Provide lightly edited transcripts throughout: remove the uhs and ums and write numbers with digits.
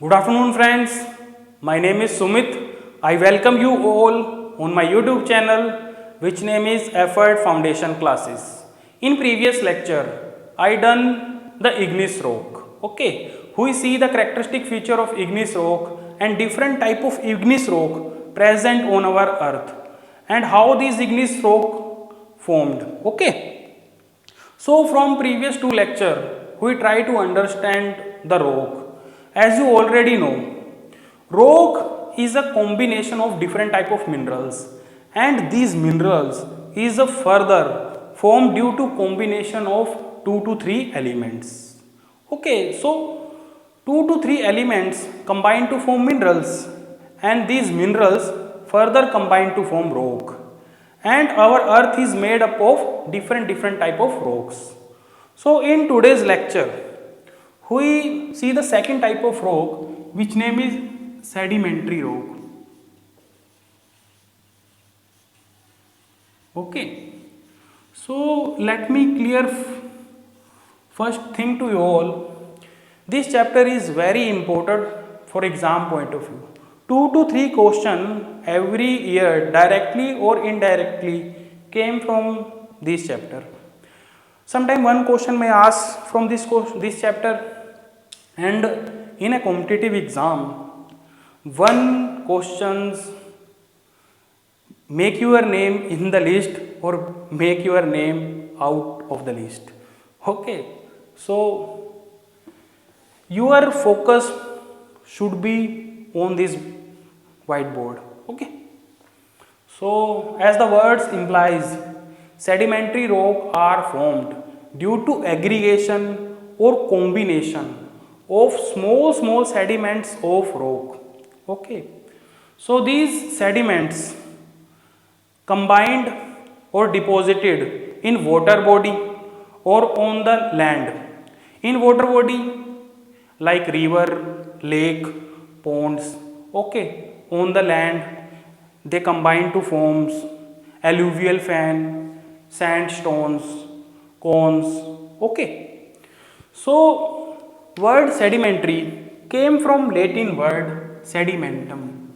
Good afternoon, friends. My name is Sumit. I welcome you all on my YouTube channel, which name is Effort Foundation Classes. In previous lecture, I done the igneous rock. Okay, we see the characteristic feature of igneous rock and different type of igneous rock present on our Earth, and how these igneous rock formed. Okay. So from previous two lecture, we try to understand the rock. As you already know, rock is a combination of different type of minerals, and these minerals is a further formed due to combination of 2 to 3 elements. Okay, so 2 to 3 elements combine to form minerals, and these minerals further combine to form rock, and our earth is made up of different type of rocks. So in today's lecture, we see the second type of rock, which name is sedimentary rock. Okay, so let me clear first thing to you all. This chapter is very important for exam point of view. 2 to 3 question every year directly or indirectly came from this chapter. Sometime one question may ask from this chapter, and in a competitive exam, one questions make your name in the list or make your name out of the list. Okay, so your focus should be on this whiteboard. Okay, so as the words implies, sedimentary rock are formed due to aggregation or combination of small sediments of rock. Okay, so these sediments combined or deposited in water body or on the land. In water body like river, lake, ponds. Okay, on the land they combine to forms alluvial fan, sandstones, cones. Okay, so word sedimentary came from Latin word sedimentum,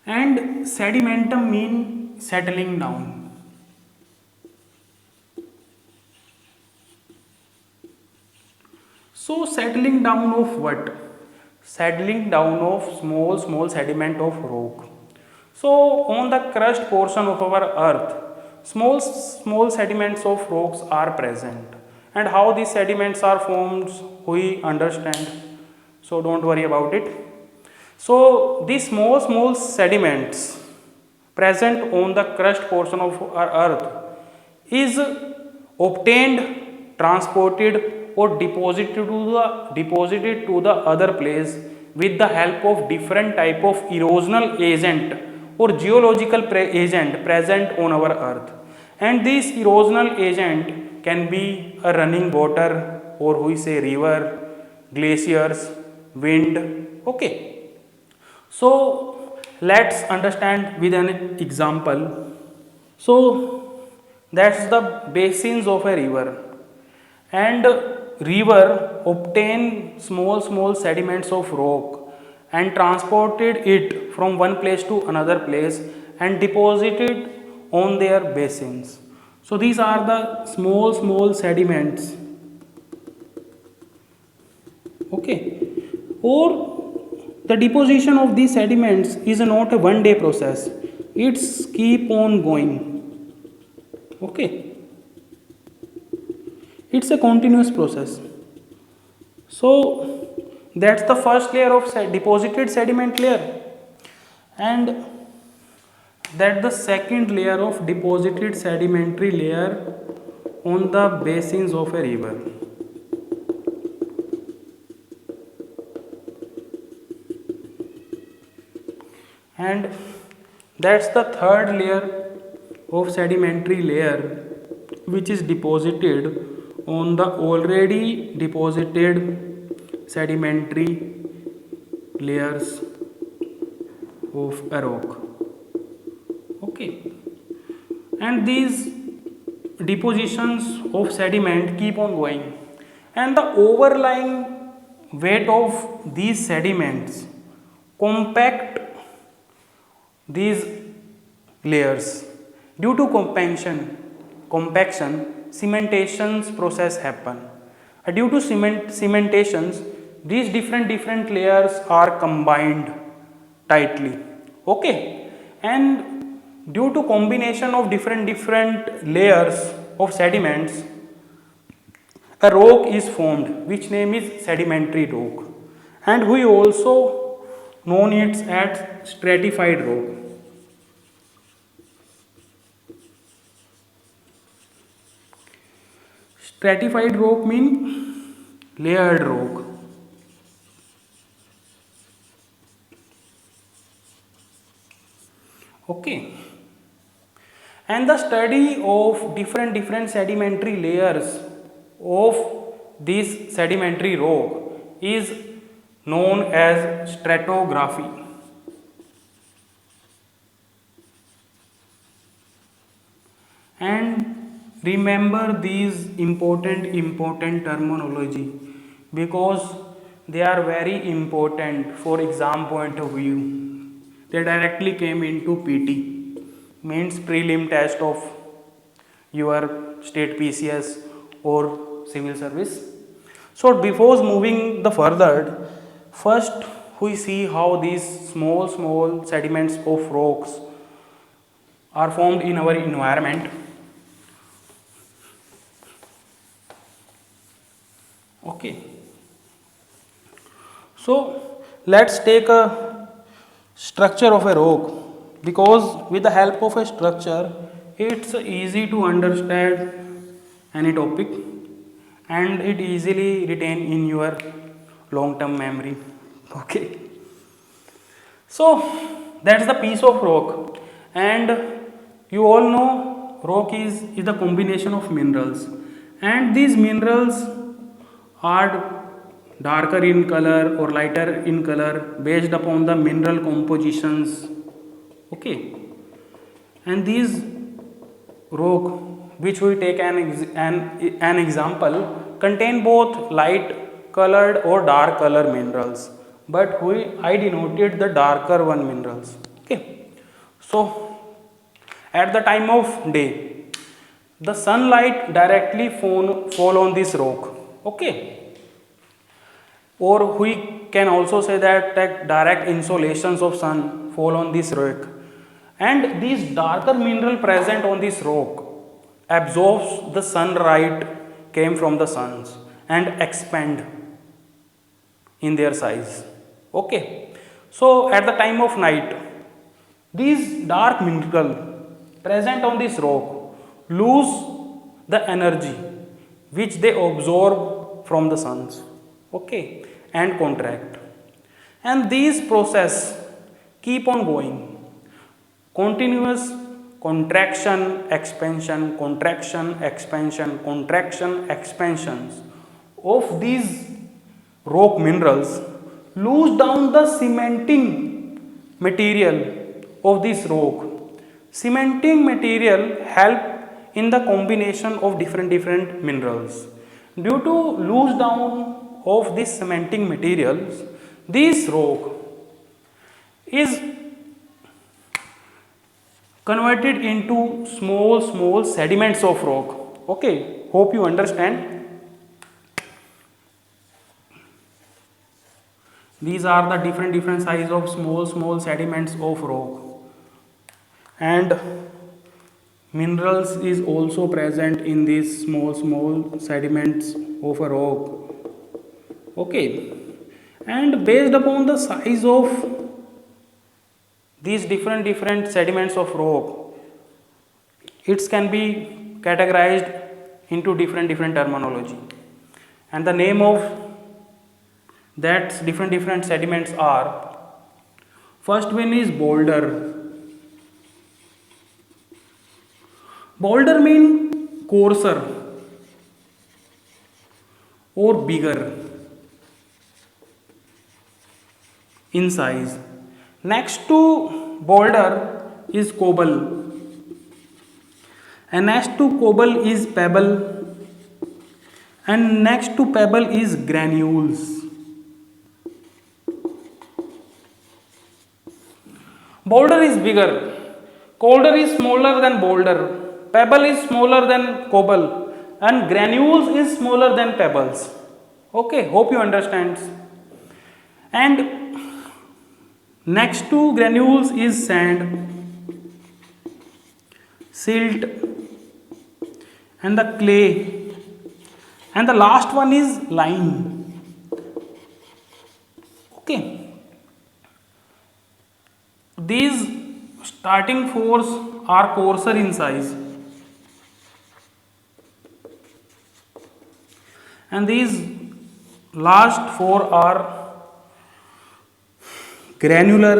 and sedimentum mean settling down. So settling down of what? Settling down of small sediment of rock. So on the crust portion of our earth, small sediments of rocks are present, and how these sediments are formed we understand, so don't worry about it. So these small sediments present on the crust portion of our earth is obtained, transported or deposited to the other place with the help of different type of erosional agent or geological agent present on our earth, and this erosional agent can be a running water, or we say river, glaciers, wind. Okay, so let's understand with an example. So that's the basins of a river, and river obtain small sediments of rock and transported it from one place to another place and deposited on their basins. So these are the small sediments. Okay, or the deposition of these sediments is not a one day process, it's keep on going. Okay, it's a continuous process. So that's the first layer of deposited sediment layer, and that the second layer of deposited sedimentary layer on the basins of a river. And that's the third layer of sedimentary layer, which is deposited on the already deposited sedimentary layers of a rock. Okay, and these depositions of sediment keep on going, and the overlying weight of these sediments compact these layers. Due to compaction, cementations process happen. Due to cementations, these different layers are combined tightly. Okay, and due to combination of different layers of sediments, a rock is formed, which name is sedimentary rock, and we also known it as stratified rock. Stratified rock mean layered rock. Okay, and the study of different sedimentary layers of this sedimentary rock is known as stratigraphy. And remember these important terminology, because they are very important for exam point of view. They directly came into PT, means prelim test of your state PCS or civil service. So before moving the further, first we see how these small sediments of rocks are formed in our environment. Okay, so let's take a structure of a rock, because with the help of a structure it's easy to understand any topic and it easily retain in your long term memory. Okay, so that's the piece of rock, and you all know rock is the combination of minerals, and these minerals are darker in color or lighter in color based upon the mineral compositions. Okay, and these rock, which we take an example, contain both light colored or dark color minerals, but I denoted the darker one minerals. Okay, so at the time of day, the sunlight directly fall on this rock. Okay, or we can also say that direct insolations of sun fall on this rock, and these darker mineral present on this rock absorbs the sunlight came from the suns and expand in their size. Okay, so at the time of night, these dark mineral present on this rock lose the energy which they absorb from the suns. Okay, and contract, and these process keep on going, continuous contraction expansion contraction expansion contraction expansions of these rock minerals lose down the cementing material of this rock. Cementing material help in the combination of different minerals. Due to lose down of this cementing materials, this rock is converted into small sediments of rock. Okay, hope you understand. These are the different size of small sediments of rock, and minerals is also present in these small sediments of a rock. Okay, and based upon the size of these different sediments of rock, it can be categorized into different terminology, and the name of that different sediments are: first one is boulder. Boulder mean coarser or bigger in size. Next to boulder is cobble, and next to cobble is pebble, and next to pebble is granules. Boulder is bigger, colder is smaller than boulder, pebble is smaller than cobble, and granules is smaller than pebbles. Okay, hope you understand. And next to granules is sand, silt, and the clay, and the last one is lime. Okay, these starting fours are coarser in size, and these last four are granular,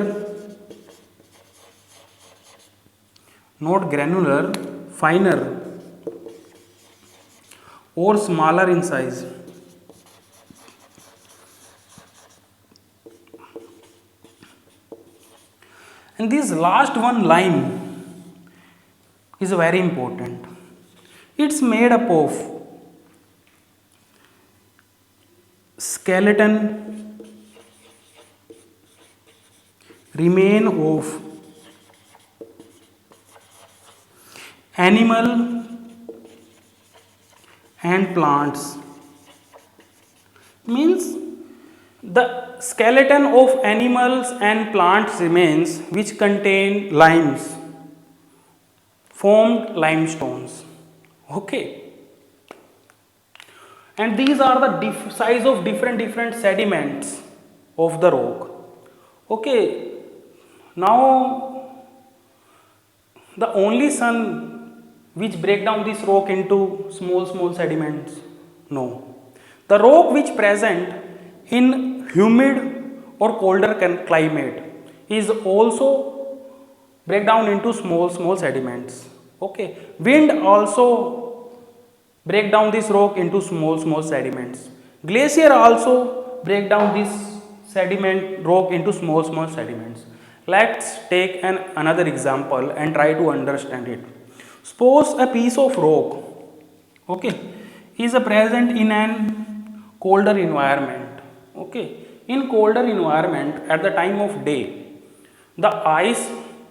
not granular, finer or smaller in size. And this last one, lime, is very important. It's made up of skeleton, remain of animal and plants. Means the skeleton of animals and plants remains which contain limes formed limestones. Okay, and these are the size of different sediments of the rock. Okay, now the only sun which break down this rock into small sediments? No. The rock which present in humid or colder climate is also break down into small sediments. Okay, wind also break down this rock into small sediments. Glacier also break down this sediment rock into small sediments. Let's take another example and try to understand it. Suppose a piece of rock, okay, is present in an colder environment. Okay, in colder environment at the time of day, the ice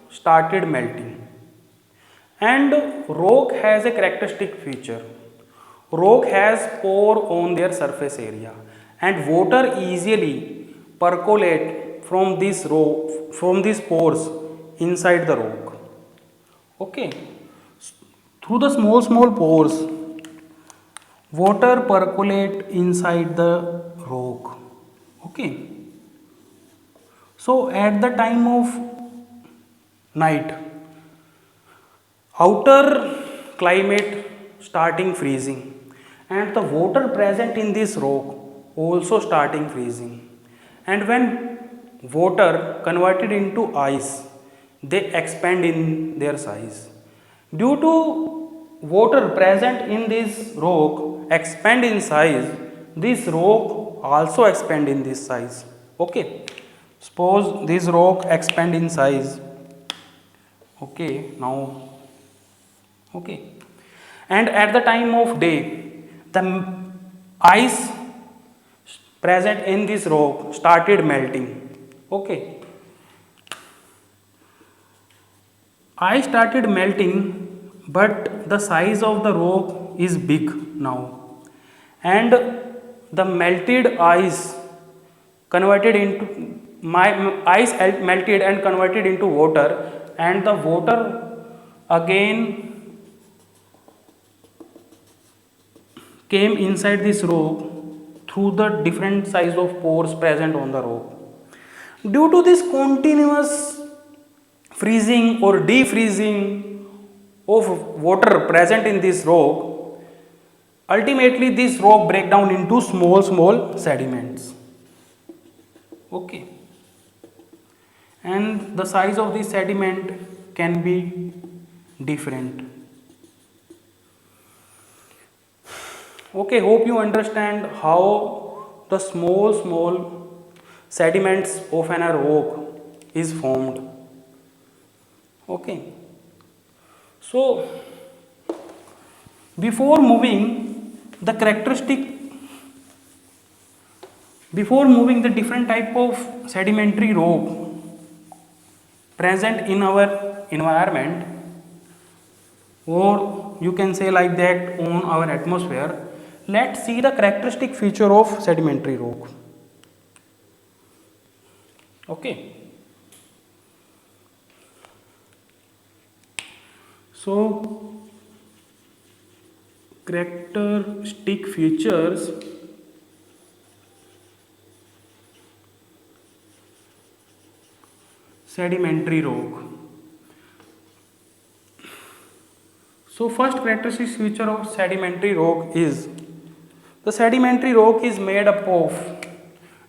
started melting, and rock has a characteristic feature. Rock has pore on their surface area, and water easily percolate from this pores inside the rock. Okay, through the small pores, water percolate inside the rock. Okay, so at the time of night, outer climate starting freezing, and the water present in this rock also starting freezing, and when water converted into ice, they expand in their size. Due to water present in this rock expand in size, this rock also expand in this size. Okay, suppose this rock expand in size. Okay, now, okay, and at the time of day, the ice present in this rock started melting. Okay, ice started melting, but the size of the rock is big now, and the melted ice converted into ice melted and converted into water, and the water again came inside this rock through the different size of pores present on the rock. Due to this continuous freezing or defreezing of water present in this rock, ultimately this rock break down into small sediments. Okay, and the size of this sediment can be different. Okay, hope you understand how the small sediments of an rock is formed. Okay, so Before moving the characteristic, before moving the different type of sedimentary rock present in our environment, or you can say like that on our atmosphere, let's see the characteristic feature of sedimentary rock. Okay. So characteristic features sedimentary rock. So first characteristic feature of sedimentary rock is the sedimentary rock is made up of,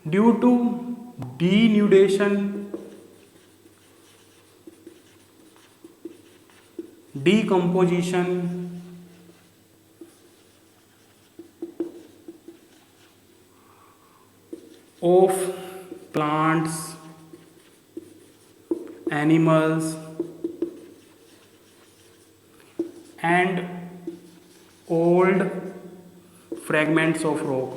due to denudation, decomposition, of plants, animals, and old fragments of rock.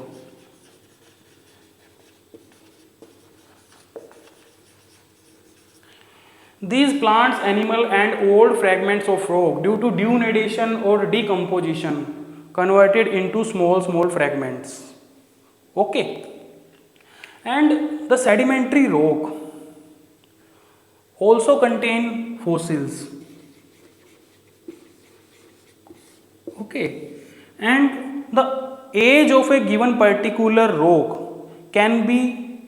These plants, animal, and old fragments of rock, due to denudation or decomposition, converted into small fragments. Okay. And the sedimentary rock also contain fossils. Okay. And the age of a given particular rock can be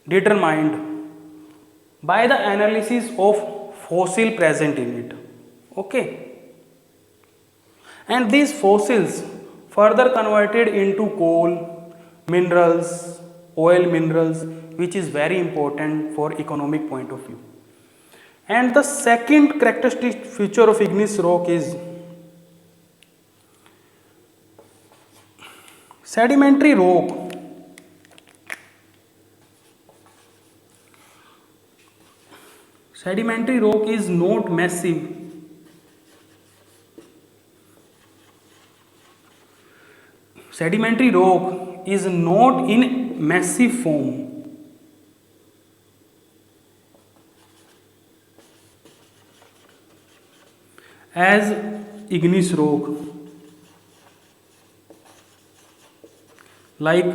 determined by the analysis of fossil present in it. Okay. And these fossils further converted into coal, minerals, oil minerals, which is very important for economic point of view. And the second characteristic feature of igneous rock is sedimentary rock is not massive. Sedimentary rock is not in massive form. As igneous rock, like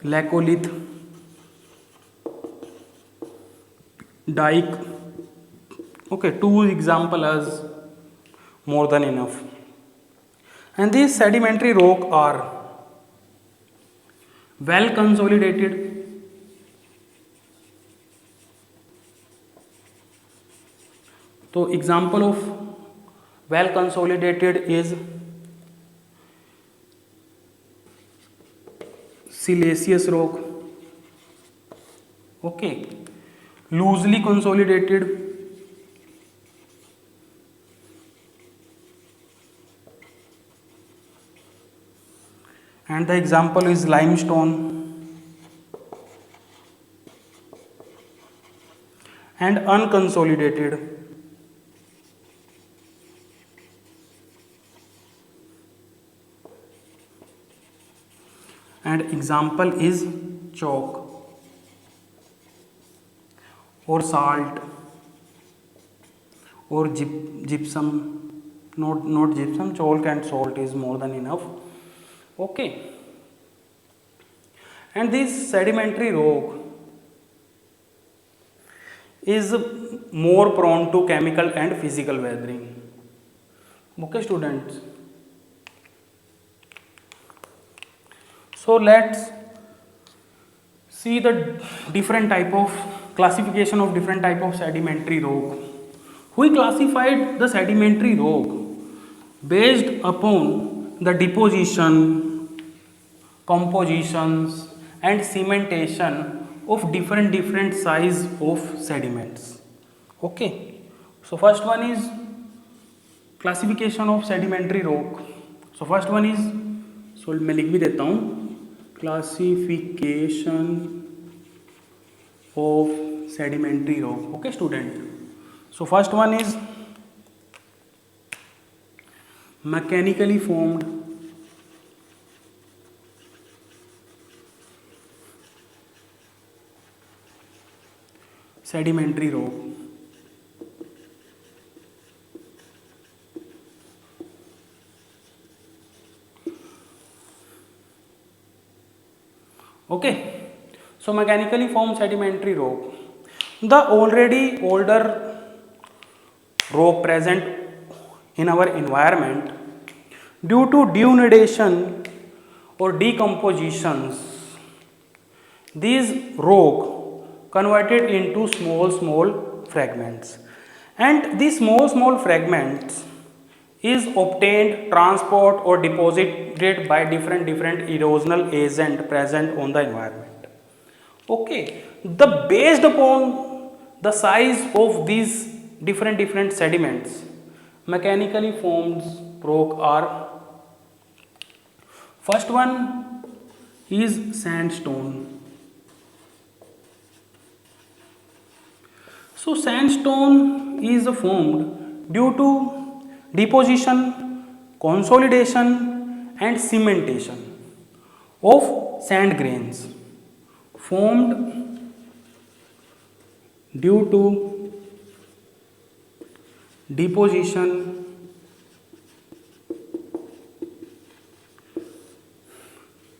laccolith, dike. Okay, two example as more than enough. And these sedimentary rock are well consolidated, so example of well consolidated is siliceous rock. Okay. Loosely consolidated, and the example is limestone, and unconsolidated, and example is chalk or salt or gypsum. Not gypsum, chalk and salt is more than enough. Okay. And this sedimentary rock is more prone to chemical and physical weathering. Okay, students. So let's see the different type of classification of different type of sedimentary rock. We classified the sedimentary rock based upon the deposition, compositions, and cementation of different size of sediments. Okay. So first one is classification of sedimentary rock. So first one is, so मैं लिख भी देता हूँ, classification of sedimentary rock. Okay, student. So first one is mechanically formed sedimentary rock. Okay, so mechanically formed sedimentary rock. The already older rock present in our environment due to denudation or decompositions, these rock converted into small fragments, and these small fragments is obtained, transport or deposited by different erosional agent present on the environment. Okay, the based upon the size of these different sediments, mechanically formed rock are, first one is sandstone. So sandstone is formed due to deposition, consolidation and cementation of sand grains formed due to deposition,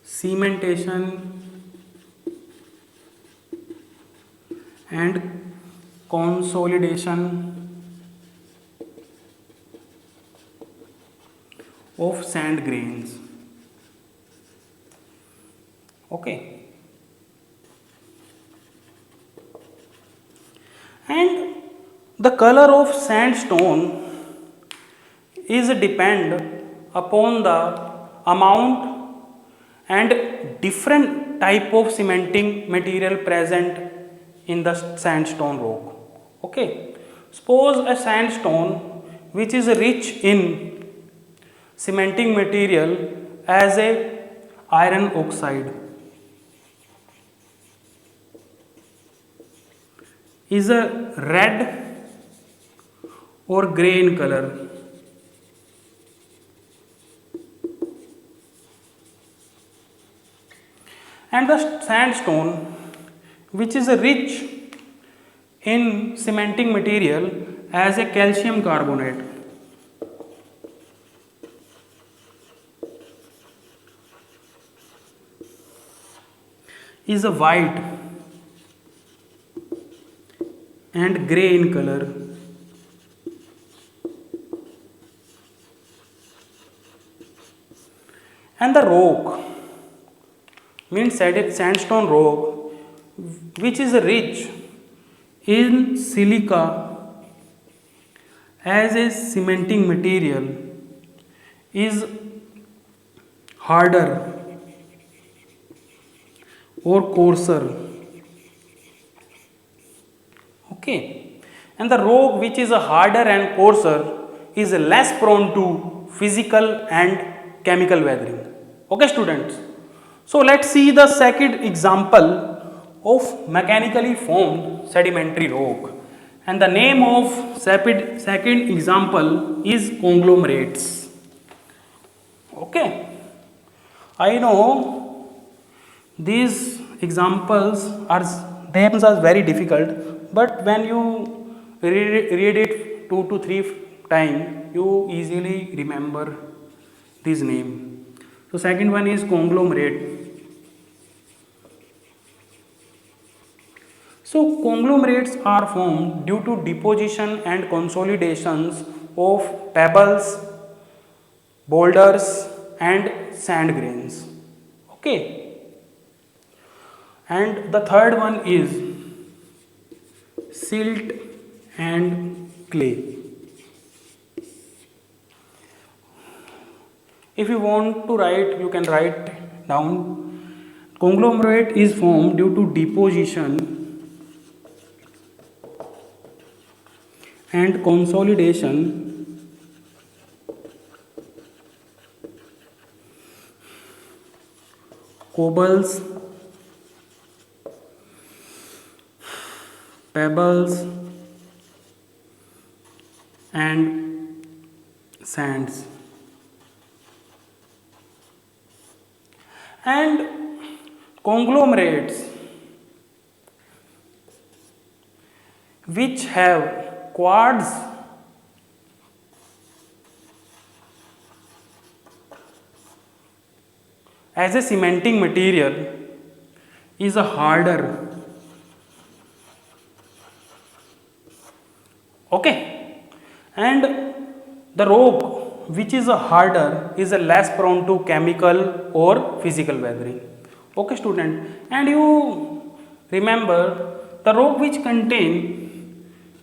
cementation and consolidation of sand grains. Okay, and the color of sandstone is depend upon the amount and different type of cementing material present in the sandstone rock. Okay, suppose a sandstone which is rich in cementing material as a iron oxide is a red or grey in color. And the sandstone which is rich in cementing material as a calcium carbonate is a white and grey in color. And the rock means sandstone rock which is rich in silica as a cementing material is harder or coarser. Okay, and the rock which is harder and coarser is less prone to physical and chemical weathering. Okay, students. So let's see the second example of mechanically formed sedimentary rock, and the name of second example is conglomerates. Okay, I know these examples are names are very difficult, but when you read it 2 to 3 times, you easily remember this name. So second one is conglomerate. So conglomerates are formed due to deposition and consolidations of pebbles, boulders and sand grains. Okay. And the third one is silt and clay. If you want to write, you can write down. Conglomerate is formed due to deposition and consolidation cobbles, pebbles and sands. And conglomerates which have quartz as a cementing material is a harder. Okay, and the rock which is a harder is a less prone to chemical or physical weathering. Okay student, and you remember the rock which contain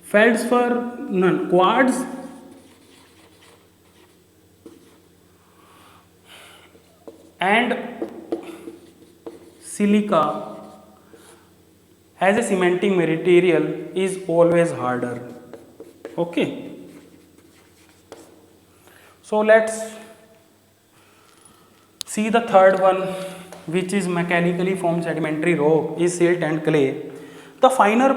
feldspar, quartz and silica as a cementing material is always harder. Okay, so let's see the third one, which is mechanically formed sedimentary rock is silt and clay. The finer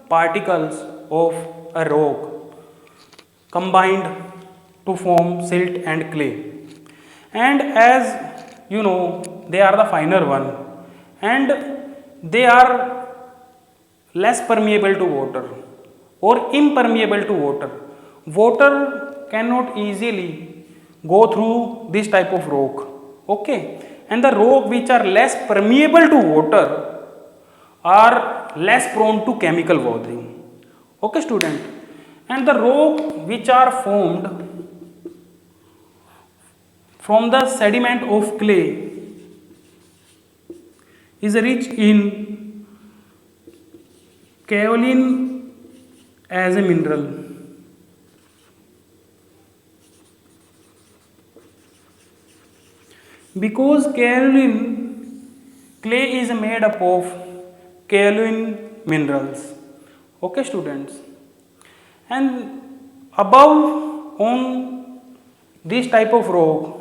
particles of a rock combined to form silt and clay, and as you know they are the finer one and they are less permeable to water or impermeable to water. Water cannot easily go through this type of rock. Okay, and the rock which are less permeable to water are less prone to chemical weathering. Okay student, and the rock which are formed from the sediment of clay is rich in kaolin as a mineral. Because clay is made up of kaolin minerals. Okay students, and above on this type of rock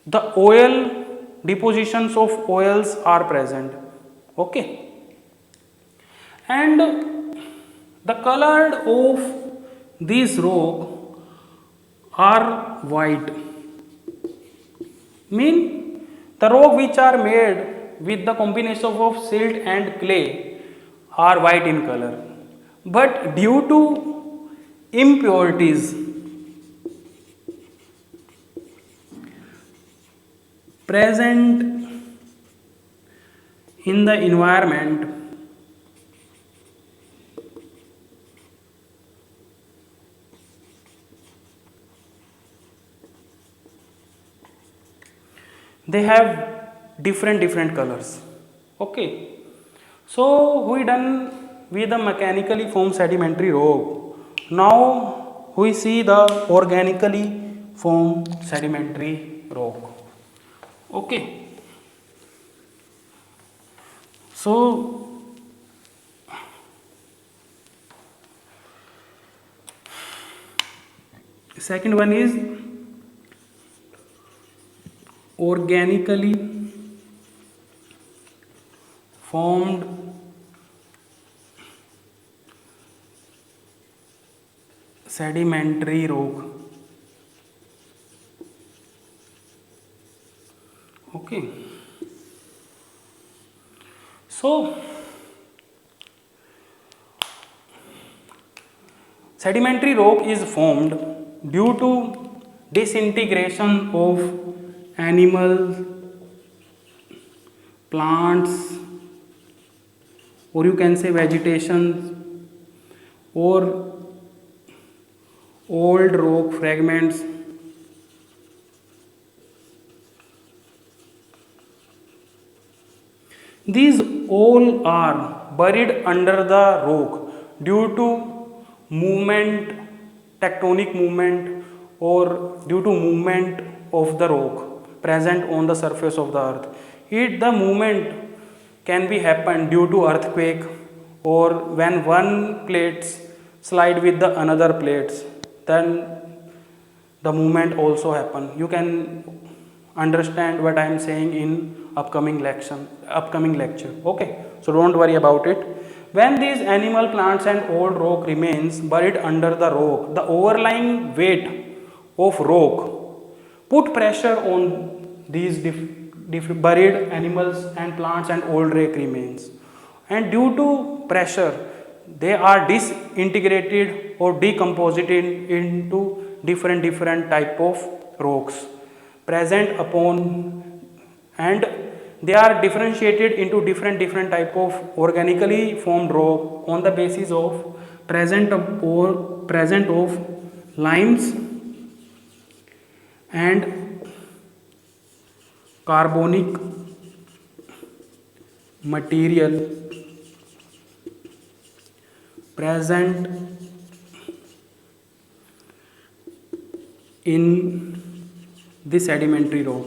the oil depositions of oils are present. Okay, and the color of this rock are white, mean the rock which are made with the combination of silt and clay are white in color, but due to impurities present in the environment, they have different colors. Okay, so we done with the mechanically formed sedimentary rock. Now we see the organically formed sedimentary rock. Okay, so second one is organically formed sedimentary rock. Okay, so sedimentary rock is formed due to disintegration of animals, plants, or you can say vegetation, or old rock fragments. These all are buried under the rock due to movement, tectonic movement, or due to movement of the rock present on the surface of the earth. The movement can be happen due to earthquake or when one plates slide with the another plates, then the movement also happen. You can understand what I am saying in upcoming lecture. Okay, so don't worry about it. When these animal, plants and old rock remains buried under the rock, the overlying weight of rock put pressure on these buried animals and plants and old rock remains, and due to pressure they are disintegrated or decomposed into different type of rocks present upon, and they are differentiated into different type of organically formed rock on the basis of present of limes and carbonic material present in the sedimentary rock.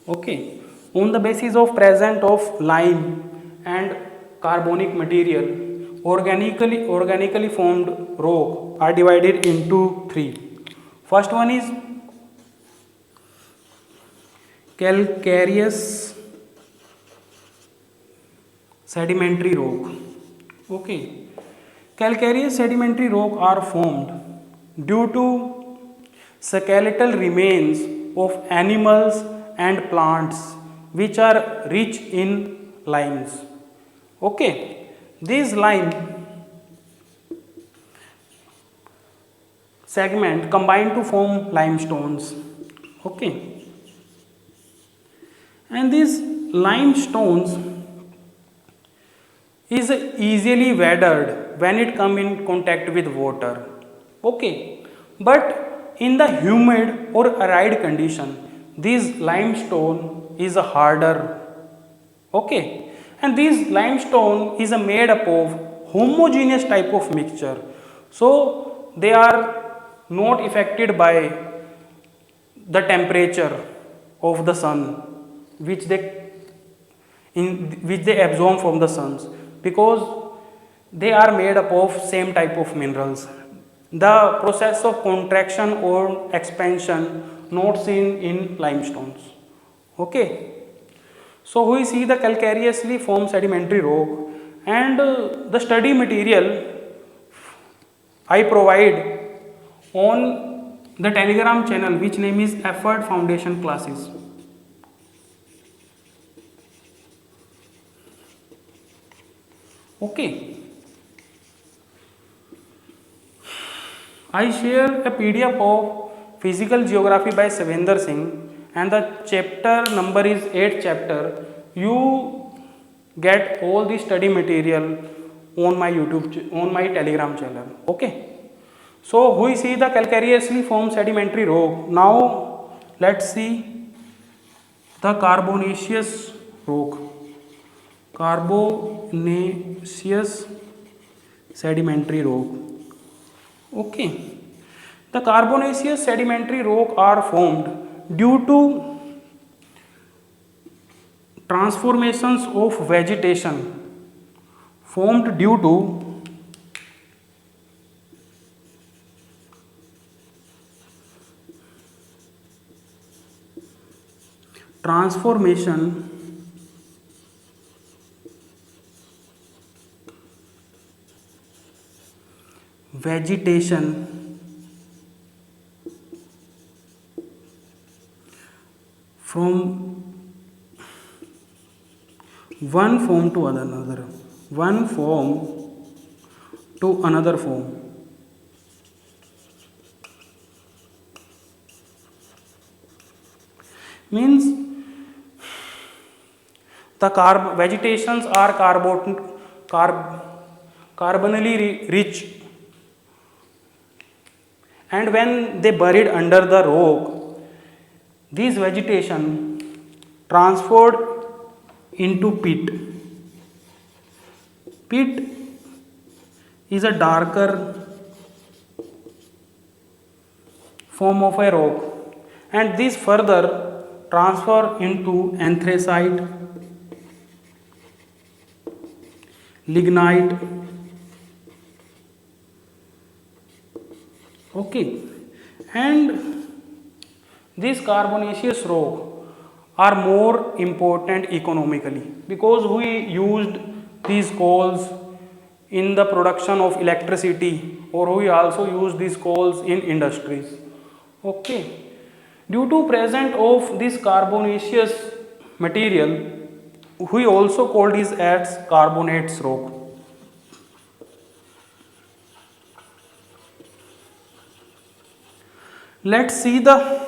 Okay, on the basis of presence of lime and carbonic material, organically formed rock are divided into three. First one is calcareous sedimentary rock. Okay, calcareous sedimentary rock are formed due to skeletal remains of animals and plants which are rich in limes. Okay, these lime segment combine to form limestones. Okay, and these limestones is easily weathered when it come in contact with water. Okay, but in the humid or arid condition, this limestone is harder. Okay, and this limestone is made up of homogeneous type of mixture, so they are not affected by the temperature of the sun which they absorb from the suns, because they are made up of same type of minerals. The process of contraction or expansion not seen in limestones. Okay, so we see the calcareously formed sedimentary rock, and the study material I provide on the Telegram channel which name is Effort Foundation Classes. Okay, I share a PDF of Physical Geography by Savendra Singh, and the chapter number is 8th chapter. You get all the study material on my on my Telegram channel. Okay, so we see the calcareously formed sedimentary rock. Now let's see the carbonaceous rock. Carbonaceous sedimentary rock. Okay, the carbonaceous sedimentary rock are formed due to transformations of vegetation, formed due to transformation vegetation from one form to another, one form to another form. Means the vegetations are carbonally rich, and when they buried under the rock, these vegetation transferred into pit. Pit is a darker form of a rock, and this further transfer into anthracite, lignite. Okay, and these carbonaceous rock are more important economically because we used these coals in the production of electricity, or we also use these coals in industries. Okay, due to presence of this carbonaceous material, we also call this as carbonates rock. Let's see the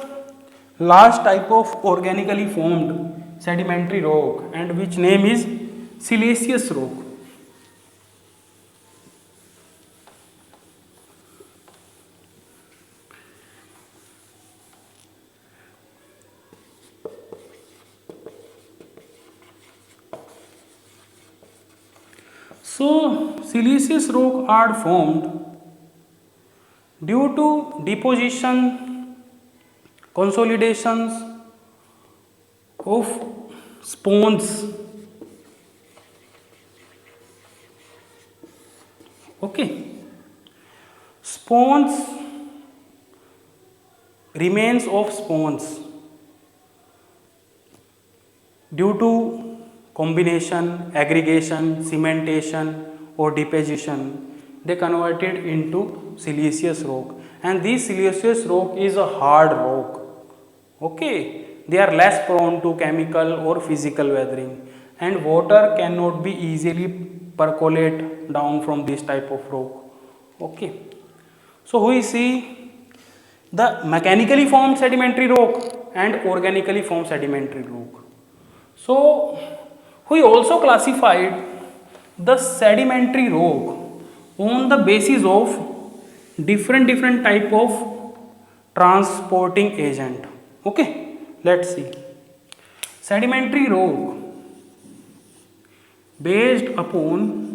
last type of organically formed sedimentary rock, and which name is siliceous rock. So siliceous rock are formed due to deposition, consolidations of sponges. Okay, sponges, remains of sponges due to combination, aggregation, cementation or deposition, they converted into siliceous rock, and this siliceous rock is a hard rock. Okay, they are less prone to chemical or physical weathering, and water cannot be easily percolate down from this type of rock. Okay, so we see the mechanically formed sedimentary rock and organically formed sedimentary rock. So we also classified the sedimentary rock on the basis of different type of transporting agent. Okay, let's see. Sedimentary rock based upon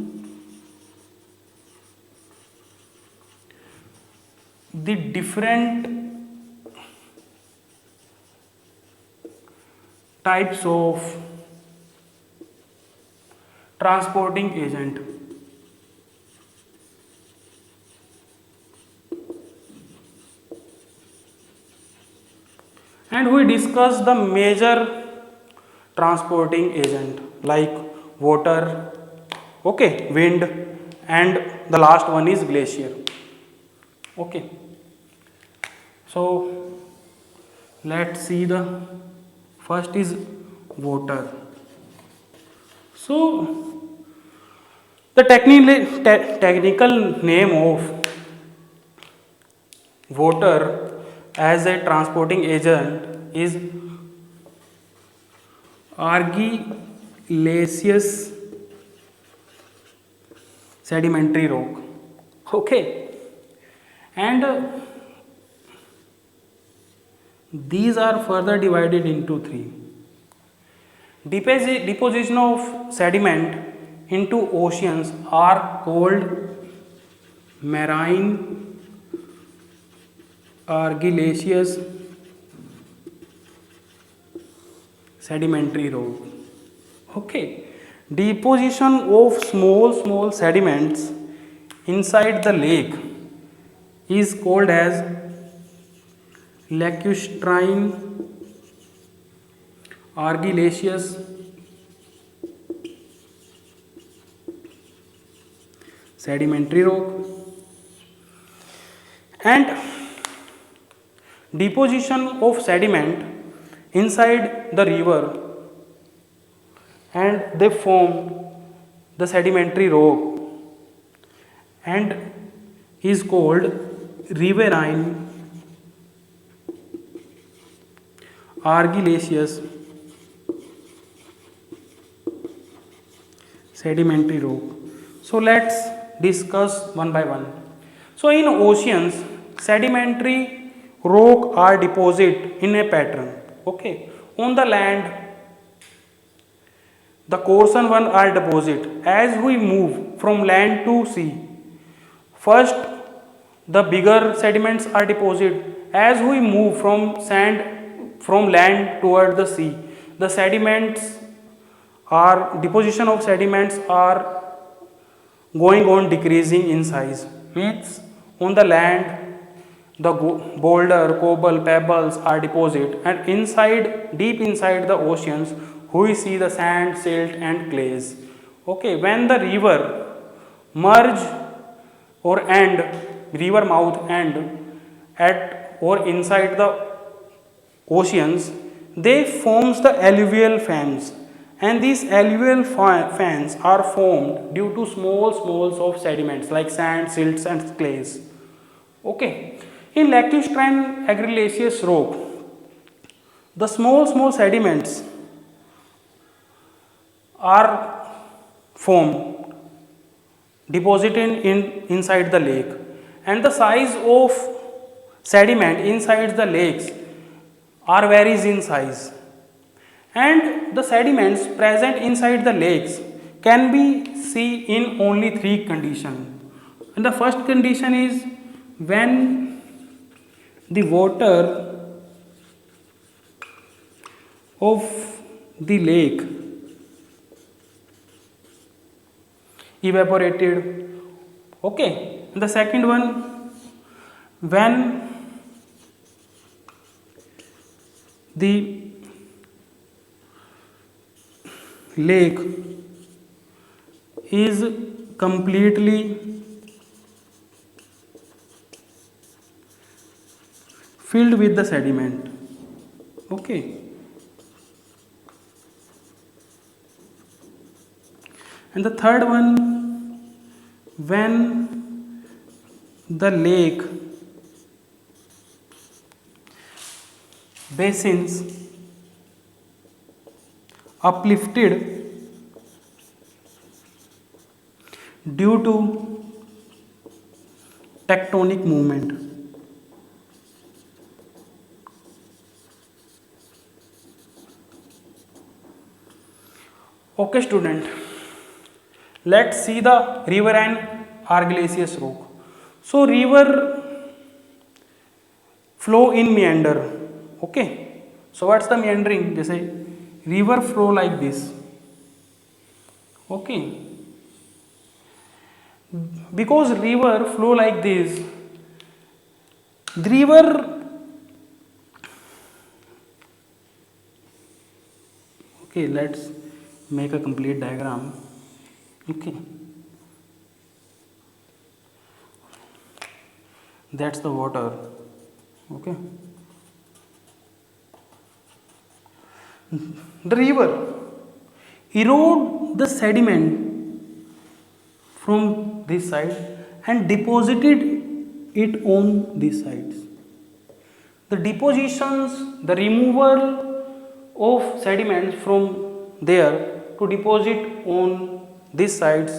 the different types of transporting agent. And we discuss the major transporting agent like water, okay, wind, and the last one is glacier. Okay, so let's see, the first is water. So the technical name of water as a transporting agent is argillaceous sedimentary rock. Okay, and these are further divided into three. Deposition of sediment into oceans are called marine argillaceous sedimentary rock. Okay, deposition of small sediments inside the lake is called as lacustrine argillaceous sedimentary rock, and deposition of sediment inside the river and they form the sedimentary rock and is called riverine argillaceous sedimentary rock. So let's discuss one by one. So in oceans, sedimentary rock are deposited in a pattern. Okay, on the land, the coarser one are deposited. As we move from land to sea, first the bigger sediments are deposited. As we move from land toward the sea, the sediments are deposition of sediments are going on decreasing in size. Means on the land the boulder, cobble, pebbles are deposited, and inside, deep inside the oceans, we see the sand, silt, and clays. Okay, when the river merge or end, river mouth end at or inside the oceans, they forms the alluvial fans, and these alluvial fans are formed due to small smalls of sediments like sand, silts, and clays. Okay, in lacustrine argillaceous rock, the small sediments are formed, deposited inside the lake, and the size of sediment inside the lakes are varies in size, and the sediments present inside the lakes can be seen in only three conditions. And the first condition is when the water of the lake evaporated. Okay, and the second one, when the lake is completely filled with the sediment. Okay, and the third one, when the lake basins uplifted due to tectonic movement. Okay student, let's see the river and argillaceous rock. So river flow in meander. Okay, so what's the meandering? They say river flow like this. Okay, because river flow like this, the river, okay, let's make a complete diagram. Okay, that's the water. Okay, the river erode the sediment from this side and deposited it on these sides. The depositions, the removal of sediments from there to deposit on these sides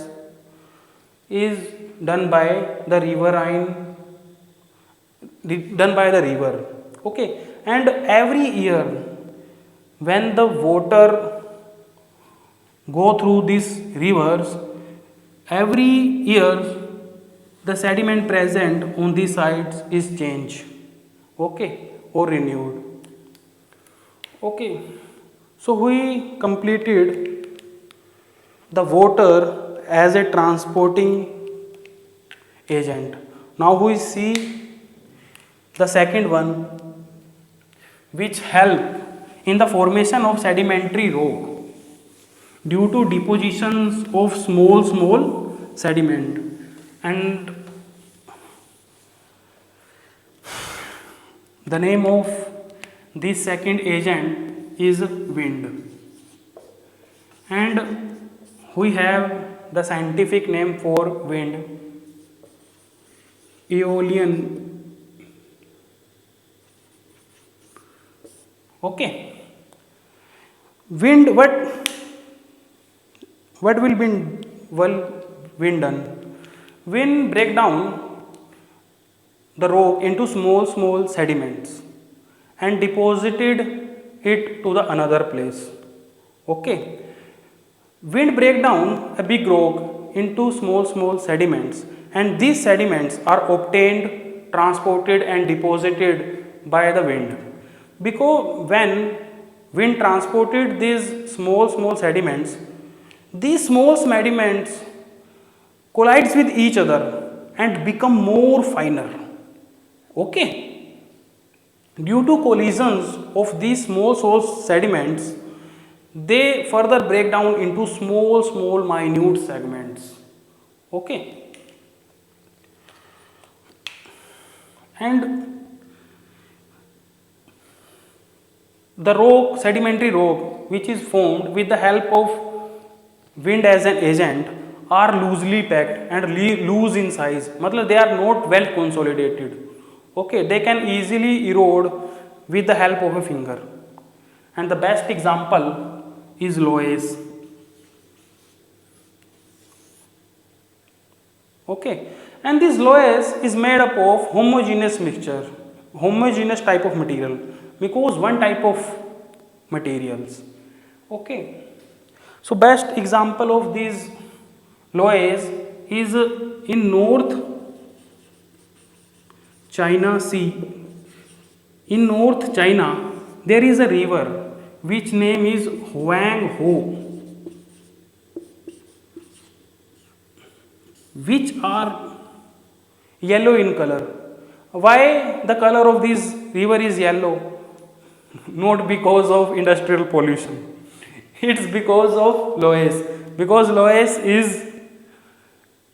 is done by the riverine, done by the river. Okay, and every year when the water go through these rivers, every year the sediment present on these sides is changed, okay, or renewed. Okay, so we completed the water as a transporting agent. Now we see the second one, which help in the formation of sedimentary rock due to depositions of small sediment, and the name of this second agent is wind, and we have the scientific name for wind, Aeolian. Okay, wind, what will wind done? Wind break down the rock into small sediments and deposited it to the another place. Okay, wind break down a big rock into small sediments, and these sediments are obtained, transported, and deposited by the wind. Because when wind transported these small sediments, these small sediments collides with each other and become more finer. Okay, due to collisions of these small source sediments, they further break down into small minute segments. Okay, and the rock, sedimentary rock, which is formed with the help of wind as an agent, are loosely packed and loose in size. मतलब they are not well consolidated. Okay, they can easily erode with the help of a finger. And the best example is loess. Okay, and this loess is made up of homogeneous mixture, homogeneous type of material, because one type of materials. Okay, so best example of these loess is in North China Sea. In North China, there is a river which name is Huang Ho, which are yellow in color. Why the color of this river is yellow? Not because of industrial pollution. It's because of loess. Because loess is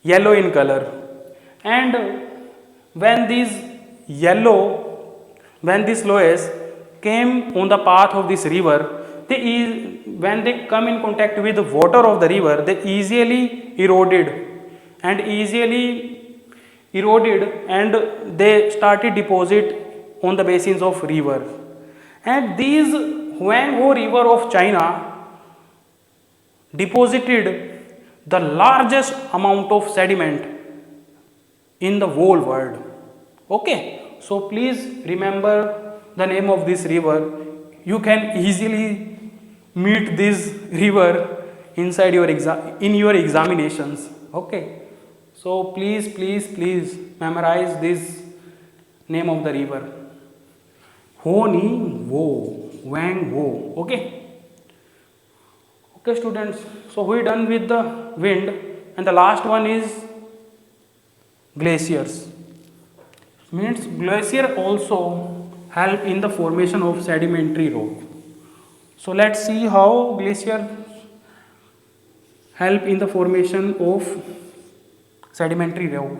yellow in color. And when this loess came on the path of this river, when they come in contact with the water of the river, they easily eroded and they started deposit on the basins of river. And these Huangho river of China deposited the largest amount of sediment in the whole world. Okay, so please remember the name of this river. You can easily meet this river inside your in your examinations. Okay, so please memorize this name of the river. Ho Ni Wo, Wang Wo. Okay. Okay, students. So we done with the wind, and the last one is glaciers. Means glacier also help in the formation of sedimentary rock. So let's see how glacier help in the formation of sedimentary rock.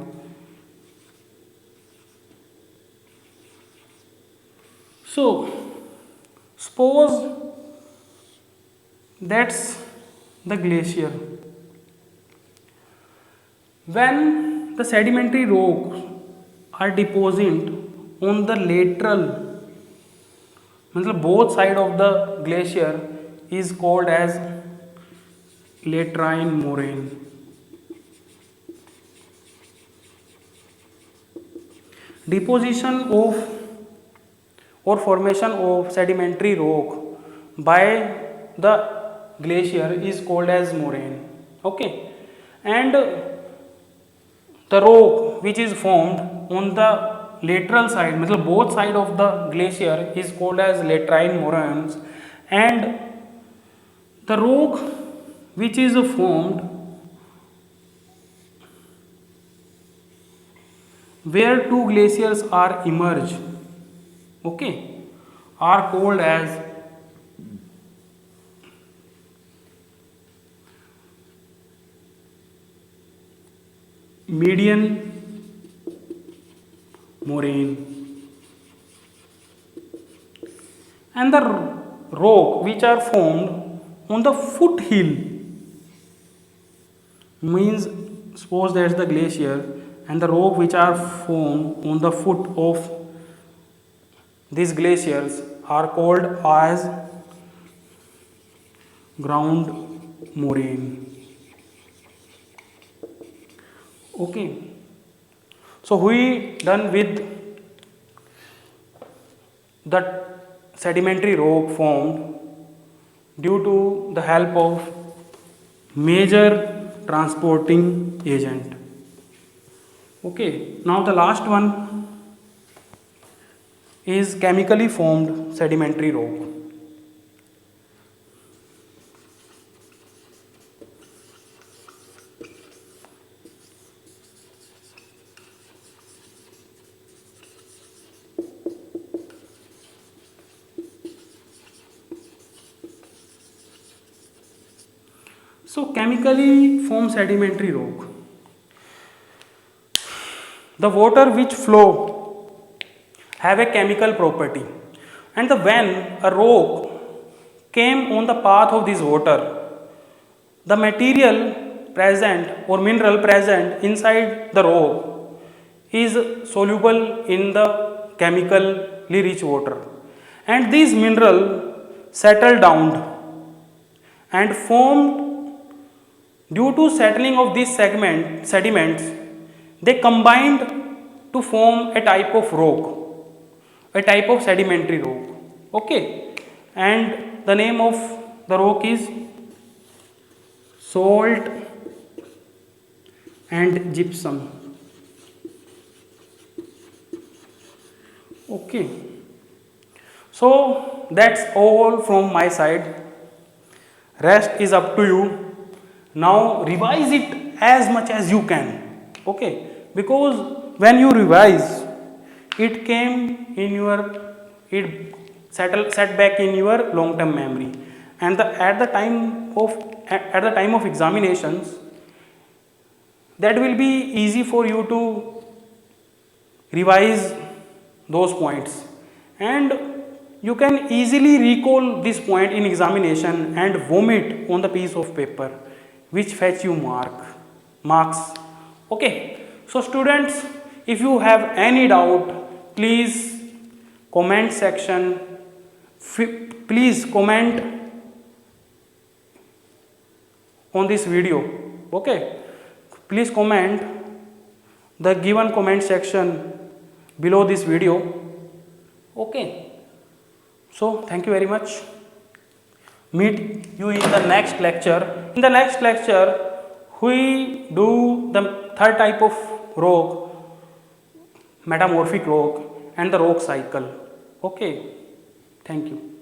So suppose that's the glacier. When the sedimentary rocks are deposited on the lateral, मतलब both side of the glacier is called as laterite moraine. Deposition of or formation of sedimentary rock by the glacier is called as moraine. Okay, and the rock which is formed on the lateral side, मतलब both side of the glacier is called as laterite moraines, and the rock which is formed where two glaciers are emerged, okay, are called as median moraine, and the rock which are formed on the foothill, means suppose that's the glacier, and the rock which are formed on the foot of these glaciers are called as ground moraine. Okay, so we done with the sedimentary rock formed due to the help of major transporting agent. Okay, now the last one is chemically formed sedimentary rock. So chemically formed sedimentary rock. The water which flow have a chemical property, and when a rock came on the path of this water, the material present or mineral present inside the rock is soluble in the chemically rich water, and these mineral settled down and formed. Due to settling of these sediments, they combined to form a type of rock, a type of sedimentary rock. Okay, and the name of the rock is salt and gypsum. Okay, so that's all from my side. Rest is up to you. Now revise it as much as you can. Okay, because when you revise, it came in your, it set back in your long term memory, and at the time of examinations, that will be easy for you to revise those points, and you can easily recall this point in examination and vomit on the piece of paper which fetch you marks. Okay, so students, if you have any doubt, please comment section, please comment on this video. Okay, please comment the given comment section below this video. Okay, so thank you very much. Meet you in the next lecture. In the next lecture, we do the third type of rock, metamorphic rock, and the rock cycle. Okay, thank you.